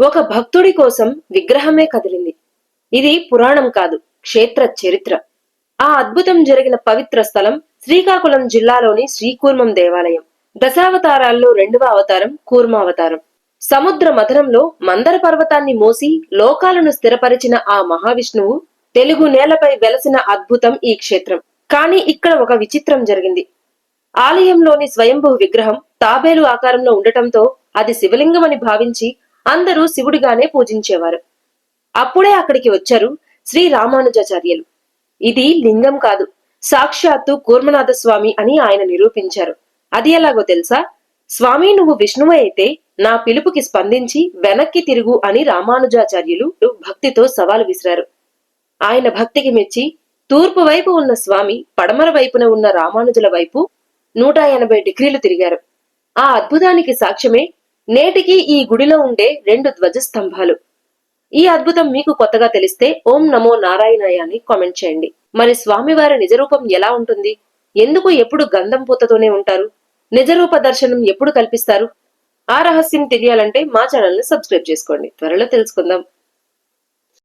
ఒక భక్తుడి కోసం విగ్రహమే కదిలింది. ఇది పురాణం కాదు, క్షేత్ర చరిత్ర. ఆ అద్భుతం జరిగిన పవిత్ర స్థలం శ్రీకాకుళం జిల్లాలోని శ్రీకూర్మం దేవాలయం. దశావతారాల్లో రెండవ అవతారం కూర్మావతారం. సముద్ర మథనంలో మందర పర్వతాన్ని మోసి లోకాలను స్థిరపరిచిన ఆ మహావిష్ణువు తెలుగు నేలపై వెలసిన అద్భుతం ఈ క్షేత్రం. కాని ఇక్కడ ఒక విచిత్రం జరిగింది. ఆలయంలోని స్వయంభూ విగ్రహం తాబేలు ఆకారంలో ఉండటంతో అది శివలింగమని భావించి అందరూ శివుడిగానే పూజించేవారు. అప్పుడే అక్కడికి వచ్చారు శ్రీ రామానుజాచార్యులు. ఇది లింగం కాదు, సాక్షాత్తు కూర్మనాథ స్వామి అని ఆయన నిరూపించారు. అది ఎలాగో తెలుసా? స్వామి, నువ్వు విష్ణువే అయితే నా పిలుపుకి స్పందించి వెనక్కి తిరుగు అని రామానుజాచార్యులు భక్తితో సవాలు విసిరారు. ఆయన భక్తికి మెచ్చి తూర్పు వైపు ఉన్న స్వామి పడమర వైపున ఉన్న రామానుజుల వైపు 180 డిగ్రీలు తిరిగారు. ఆ అద్భుతానికి సాక్ష్యమే నేటికి ఈ గుడిలో ఉండే 2 ధ్వజస్తంభాలు. ఈ అద్భుతం మీకు కొత్తగా తెలిస్తే ఓం నమో నారాయణాయ అని కామెంట్ చేయండి. మరి స్వామివారి నిజరూపం ఎలా ఉంటుంది? ఎందుకు ఎప్పుడు గంధం పూతతోనే ఉంటారు? నిజరూప దర్శనం ఎప్పుడు కల్పిస్తారు? ఆ రహస్యం తెలియాలంటే మా ఛానల్ ని సబ్స్క్రైబ్ చేసుకోండి. త్వరలో తెలుసుకుందాం.